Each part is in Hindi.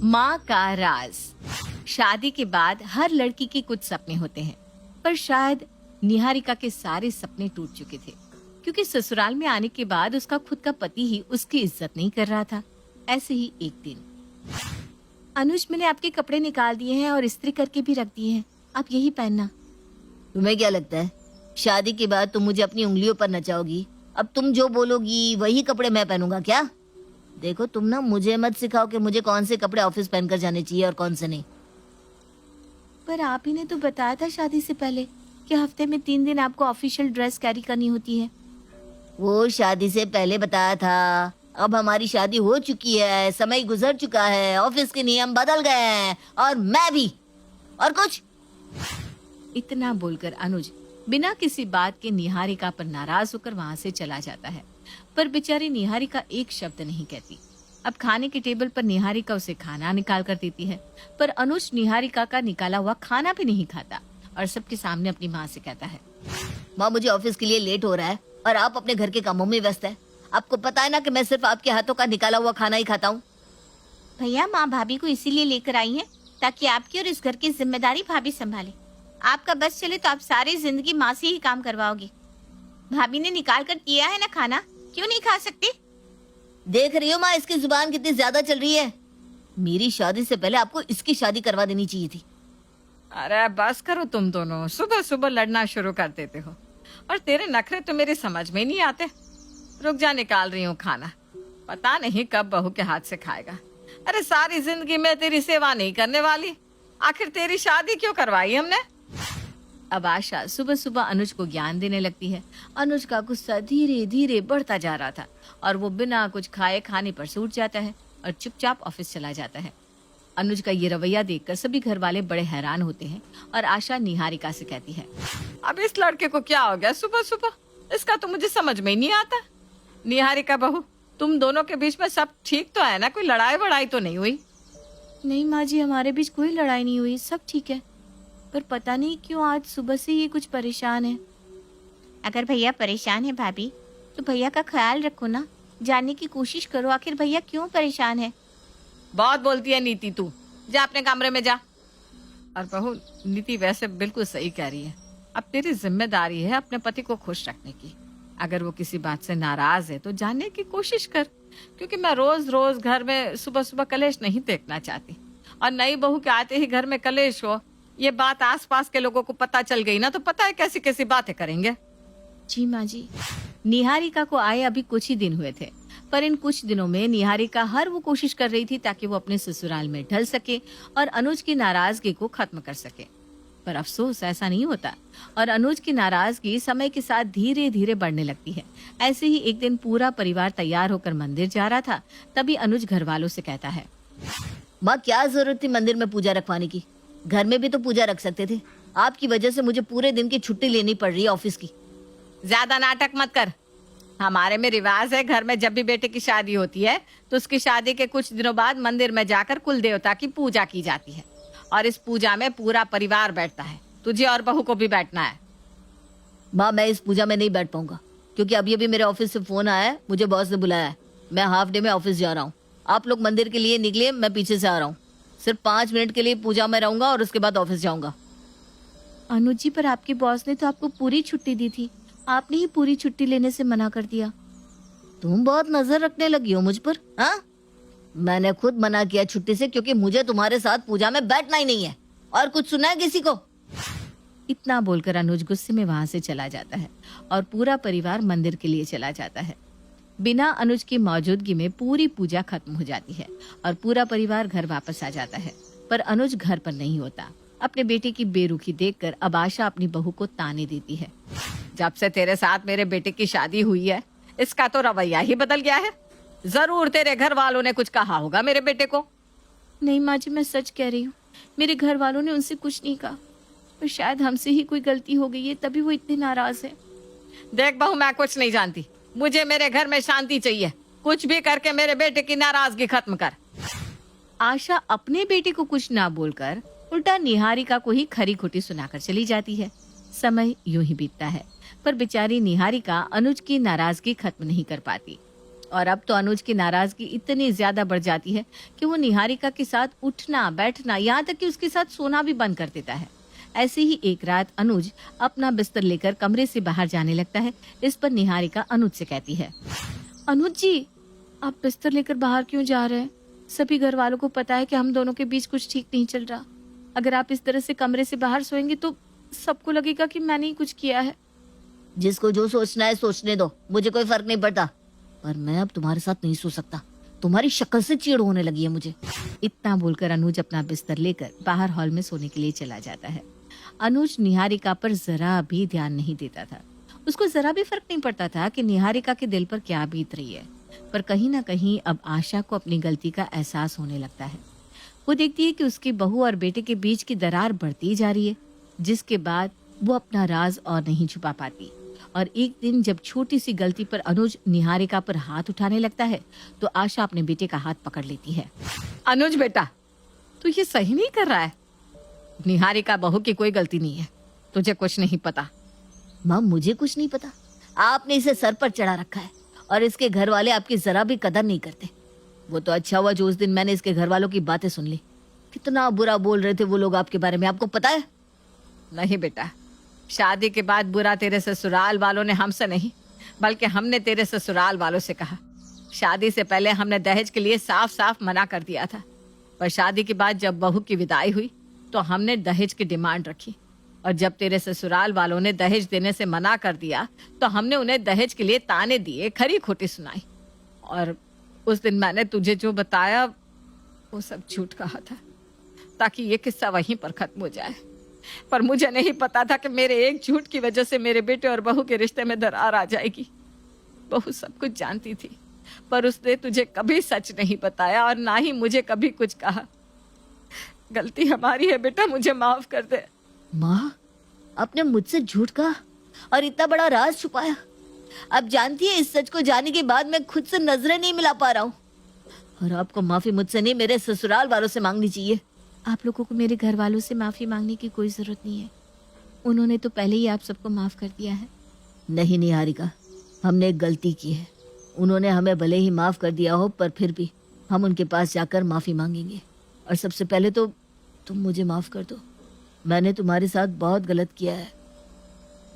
माँ का राज। शादी के बाद हर लड़की के कुछ सपने होते हैं, पर शायद निहारिका के सारे सपने टूट चुके थे, क्योंकि ससुराल में आने के बाद उसका खुद का पति ही उसकी इज्जत नहीं कर रहा था। ऐसे ही एक दिन, अनुज, मैंने आपके कपड़े निकाल दिए हैं और इस्त्री करके भी रख दिए हैं, आप यही पहनना। तुम्हें क्या लगता है शादी के बाद तुम मुझे अपनी उंगलियों पर नचाओगी? अब तुम जो बोलोगी वही कपड़े मैं पहनूंगा क्या? देखो तुम ना मुझे मत सिखाओ कि मुझे कौन से कपड़े ऑफिस पहनकर जाने चाहिए और कौन से नहीं। पर आप ही ने तो बताया था शादी से पहले कि हफ्ते में 3 दिन आपको ऑफिशियल ड्रेस कैरी करनी होती है। वो शादी से पहले बताया था, अब हमारी शादी हो चुकी है, समय गुजर चुका है, ऑफिस के नियम बदल गए हैं और मैं भी। और कुछ? इतना बोलकर अनुज बिना किसी बात के निहारिका पर नाराज होकर वहां से चला जाता है, पर बेचारी निहारिका एक शब्द नहीं कहती। अब खाने के टेबल पर निहारिका उसे खाना निकाल कर देती है, पर अनुज निहारिका का निकाला हुआ खाना भी नहीं खाता और सबके सामने अपनी माँ से कहता है, माँ मुझे ऑफिस के लिए लेट हो रहा है और आप अपने घर के कामों में व्यस्त है। आपको पता है ना कि मैं सिर्फ आपके हाथों का निकाला हुआ खाना ही खाता हूँ। भैया, माँ भाभी को इसीलिए लेकर आई है ताकि आपकी और इस घर की जिम्मेदारी भाभी संभाले। आपका बस चले तो आप सारी जिंदगी माँ से ही काम करवाओगे। भाभी ने निकाल कर दिया है ना खाना, क्यों नहीं खा सकती? देख रही हो माँ, इसकी जुबान कितनी ज्यादा चल रही है। मेरी शादी से पहले आपको इसकी शादी करवा देनी चाहिए थी। अरे बस करो, तुम दोनों सुबह सुबह लड़ना शुरू कर देते हो और तेरे नखरे तो मेरी समझ में नहीं आते। रुक जा, निकाल रही हूँ खाना, पता नहीं कब बहू के हाथ से खाएगा। अरे सारी जिंदगी में तेरी सेवा नहीं करने वाली, आखिर तेरी शादी क्यों करवाई हमने? अब आशा सुबह सुबह अनुज को ज्ञान देने लगती है। अनुज का गुस्सा धीरे धीरे बढ़ता जा रहा था और वो बिना कुछ खाए खाने पर से उठ जाता है और चुपचाप ऑफिस चला जाता है। अनुज का ये रवैया देखकर सभी घर वाले बड़े हैरान होते हैं और आशा निहारिका से कहती है, अब इस लड़के को क्या हो गया सुबह सुबह? इसका तो मुझे समझ में ही नहीं आता। निहारिका बहू, तुम दोनों के बीच में सब ठीक तो है ना? कोई लड़ाई वड़ाई तो नहीं हुई? नहीं माँ जी, हमारे बीच कोई लड़ाई नहीं हुई, सब ठीक है, पर पता नहीं क्यों आज सुबह से ये कुछ परेशान है। अगर भैया परेशान है भाभी, तो भैया का ख्याल रखो ना, जानने की कोशिश करो आखिर भैया क्यों परेशान है। बहुत बोलती है नीति, तू जा अपने कमरे में जा। और बहू, नीति वैसे बिल्कुल सही कह रही है। अब तेरी जिम्मेदारी है अपने पति को खुश रखने की। अगर वो किसी बात से नाराज है तो जानने की कोशिश कर, क्योंकि मैं रोज रोज घर में सुबह सुबह कलेश नहीं देखना चाहती। और नई बहू के आते ही घर में कलेश हो, ये बात आसपास के लोगों को पता चल गई ना तो पता है कैसी कैसी बातें करेंगे। जी माँ जी। निहारिका को आए अभी कुछ ही दिन हुए थे, पर इन कुछ दिनों में निहारिका हर वो कोशिश कर रही थी ताकि वो अपने ससुराल में ढल सके और अनुज की नाराजगी को खत्म कर सके। पर अफसोस ऐसा नहीं होता और अनुज की नाराजगी समय के साथ धीरे धीरे बढ़ने लगती है। ऐसे ही एक दिन पूरा परिवार तैयार होकर मंदिर जा रहा था, तभी अनुज घर वालों से कहता है, माँ क्या जरूरत थी मंदिर में पूजा रखवाने की? घर में भी तो पूजा रख सकते थे। आपकी वजह से मुझे पूरे दिन की छुट्टी लेनी पड़ रही है ऑफिस की। ज्यादा नाटक मत कर। हमारे में रिवाज है, घर में जब भी बेटे की शादी होती है तो उसकी शादी के कुछ दिनों बाद मंदिर में जाकर कुल देवता की पूजा की जाती है और इस पूजा में पूरा परिवार बैठता है। तुझे और बहू को भी बैठना है। माँ मैं इस पूजा में नहीं बैठ पाऊंगा, क्योंकि अभी अभी मेरे ऑफिस से फोन आया है, मुझे बॉस ने बुलाया है। मैं हाफ डे में ऑफिस जा रहा हूँ। आप लोग मंदिर के लिए निकले, मैं पीछे से आ रहा हूँ। सिर्फ 5 मिनट के लिए पूजा में रहूंगा और उसके बाद ऑफिस जाऊंगा। अनुज जी, पर आपके बॉस ने तो आपको पूरी छुट्टी दी थी, आपने ही पूरी छुट्टी लेने से मना कर दिया। तुम बहुत नजर रखने लगी हो मुझ पर। हाँ, मैंने खुद मना किया छुट्टी से, क्योंकि मुझे तुम्हारे साथ पूजा में बैठना ही नहीं है। और कुछ सुना है किसी को? इतना बोलकर अनुज गुस्से में वहां से चला जाता है और पूरा परिवार मंदिर के लिए चला जाता है। बिना अनुज की मौजूदगी में पूरी पूजा खत्म हो जाती है और पूरा परिवार घर वापस आ जाता है, पर अनुज घर पर नहीं होता। अपने बेटे की बेरुखी देखकर अब आशा अपनी बहू को ताने देती है, जब से तेरे साथ मेरे बेटे की शादी हुई है इसका तो रवैया ही बदल गया है। जरूर तेरे घर वालों ने कुछ कहा होगा मेरे बेटे को। नहीं माँ जी, मैं सच कह रही हूँ, मेरे घर वालों ने उनसे कुछ नहीं कहा, पर शायद हमसे ही कोई गलती हो गई है, तभी वो इतने नाराज है। देख बहू, मैं कुछ नहीं जानती, मुझे मेरे घर में शांति चाहिए। कुछ भी करके मेरे बेटे की नाराजगी खत्म कर। आशा अपने बेटे को कुछ ना बोलकर उल्टा निहारिका को ही खरी खोटी सुनाकर चली जाती है। समय यूं ही बीतता है, पर बेचारी निहारिका अनुज की नाराजगी खत्म नहीं कर पाती और अब तो अनुज की नाराजगी इतनी ज्यादा बढ़ जाती है कि वो निहारिका के साथ उठना बैठना यहाँ तक कि उसके साथ सोना भी बंद कर देता है। ऐसी ही एक रात अनुज अपना बिस्तर लेकर कमरे से बाहर जाने लगता है। इस पर निहारिका अनुज से कहती है, अनुज जी, आप बिस्तर लेकर बाहर क्यों जा रहे हैं? सभी घर वालों को पता है कि हम दोनों के बीच कुछ ठीक नहीं चल रहा। अगर आप इस तरह से कमरे से बाहर सोएंगे तो सबको लगेगा कि मैंने ही कुछ किया है। जिसको जो सोचना है सोचने दो, मुझे कोई फर्क नहीं पड़ता, पर मैं अब तुम्हारे साथ नहीं सो सकता। तुम्हारी शक्ल से चिढ़ होने लगी है मुझे। इतना बोलकर अनुज अपना बिस्तर लेकर बाहर हॉल में सोने के लिए चला जाता है। अनुज निहारिका पर जरा भी ध्यान नहीं देता था। उसको जरा भी फर्क नहीं पड़ता था कि निहारिका के दिल पर क्या बीत रही है। पर कहीं ना कहीं अब आशा को अपनी गलती का एहसास होने लगता है। वो देखती है कि उसकी बहू और बेटे के बीच की दरार बढ़ती जा रही है, जिसके बाद वो अपना राज और नहीं छुपा पाती। और एक दिन जब छोटी सी गलती पर अनुज निहारिका पर हाथ उठाने लगता है तो आशा अपने बेटे का हाथ पकड़ लेती है। अनुज बेटा, तू ये सही नहीं कर रहा है। निहारिका बहू की कोई गलती नहीं है, तुझे कुछ नहीं पता। माँ, मुझे कुछ नहीं पता। आपने इसे सर पर चढ़ा रखा है और इसके घर वाले आपकी जरा भी कदर नहीं करते। वो तो अच्छा हुआ जो उस दिन मैंने इसके घर वालों की बातें सुन ली। कितना बुरा बोल रहे थे वो लोग आपके बारे में, आपको पता है? नहीं बेटा, शादी के बाद बुरा तेरे ससुराल वालों ने हमसे नहीं, बल्कि हमने तेरे ससुराल वालों से कहा। शादी से पहले हमने दहेज के लिए साफ साफ मना कर दिया था, पर शादी के बाद जब बहू की विदाई हुई तो हमने दहेज की डिमांड रखी। और जब तेरे ससुराल वालों ने दहेज देने से मना कर दिया तो हमने उन्हें दहेज के लिए ताने दिए, खरी खोटी सुनाई। और उस दिन मैंने तुझे जो बताया वो सब झूठ कहा था, ताकि ये किस्सा वहीं पर खत्म हो जाए। पर मुझे नहीं पता था कि मेरे एक झूठ की वजह से मेरे बेटे और बहू के रिश्ते में दरार आ जाएगी। बहू सब कुछ जानती थी, पर उसने तुझे कभी सच नहीं बताया और ना ही मुझे कभी कुछ कहा। गलती हमारी है बेटा, मुझे माफ कर दे। माँ, आपने मुझसे झूठ कहा और इतना बड़ा राज छुपाया। अब जानती है, इस सच को जानने के बाद मैं खुद से नजरें नहीं मिला पा रहा हूँ। और आपको माफी मुझसे नहीं, मेरे ससुराल वालों से मांगनी चाहिए। आप लोगों को मेरे घर वालों से माफी मांगने की कोई जरूरत नहीं है। उन्होंने तो पहले ही आप सबको माफ कर दिया है। नहीं निहारिका, हमने एक गलती की है। उन्होंने हमें भले ही माफ कर दिया हो, पर फिर भी हम उनके पास जाकर माफी मांगेंगे। और सबसे पहले तो तुम मुझे माफ कर दो। मैंने तुम्हारे साथ बहुत गलत किया है।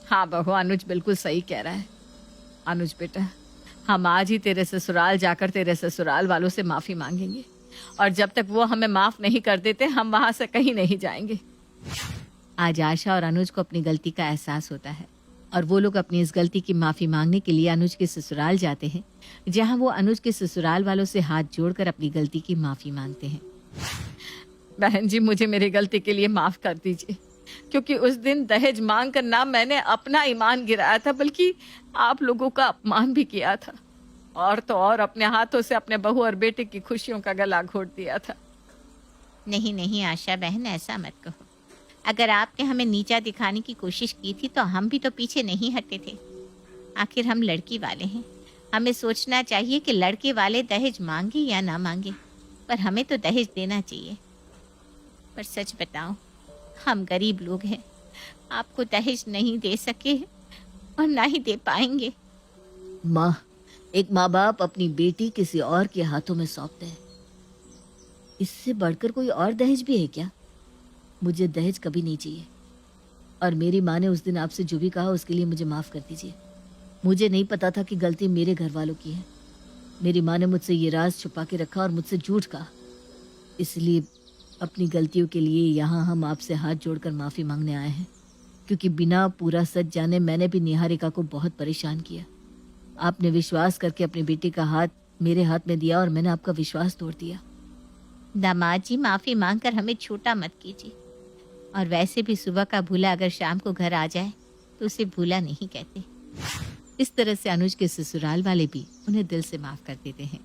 हाँ बहू, अनुज बिल्कुल सही कह रहा है। अनुज बेटा, हम आज ही तेरे ससुराल जाकर तेरे ससुराल वालों से माफी मांगेंगे, और जब तक वो हमें माफ नहीं कर देते हम वहां से कहीं नहीं जाएंगे। आज आशा और अनुज को अपनी गलती का एहसास होता है और वो लोग अपनी इस गलती की माफी मांगने के लिए अनुज के ससुराल जाते हैं, जहां वो अनुज के ससुराल वालों से हाथ जोड़कर अपनी गलती की माफी मांगते हैं। बहन जी, मुझे मेरी गलती के लिए माफ कर दीजिए, क्योंकि उस दिन दहेज मांग कर ना मैंने अपना ईमान गिराया था, बल्कि आप लोगों का अपमान भी किया था। और तो और अपने हाथों से अपने बहू और बेटे की खुशियों का गला घोट दिया था। नहीं नहीं आशा बहन, ऐसा मत कहो। अगर आपने हमें नीचा दिखाने की कोशिश की थी तो हम भी तो पीछे नहीं हटे थे। आखिर हम लड़की वाले हैं, हमें सोचना चाहिए कि लड़के वाले दहेज मांगे या ना मांगे, पर हमें तो दहेज देना चाहिए। पर सच बताओ, हम गरीब लोग हैं, आपको दहेज नहीं दे सके और ना ही दे पाएंगे। माँ, एक माँ बाप अपनी बेटी किसी और के हाथों में सौंपते हैं। इससे बढ़कर कोई और दहेज भी है क्या? मुझे दहेज कभी नहीं चाहिए। और मेरी माँ ने उस दिन आपसे जो भी कहा उसके लिए मुझे माफ कर दीजिए। मुझे नहीं पता था कि गलती मेरे घर वालों की है। मेरी माँ ने मुझसे ये राज छुपा के रखा और मुझसे झूठ कहा। इसलिए अपनी गलतियों के लिए यहाँ हम आपसे हाथ जोड़कर माफी मांगने आए हैं, क्योंकि बिना पूरा सच जाने मैंने भी निहारिका को बहुत परेशान किया। आपने विश्वास करके अपनी बेटी का हाथ मेरे हाथ में दिया और मैंने आपका विश्वास तोड़ दिया। दामाद जी, माफी मांगकर हमें छोटा मत कीजिए। और वैसे भी सुबह का भूला अगर शाम को घर आ जाए तो उसे भूला नहीं कहते। इस तरह से अनुज के ससुराल वाले भी उन्हें दिल से माफ कर देते हैं।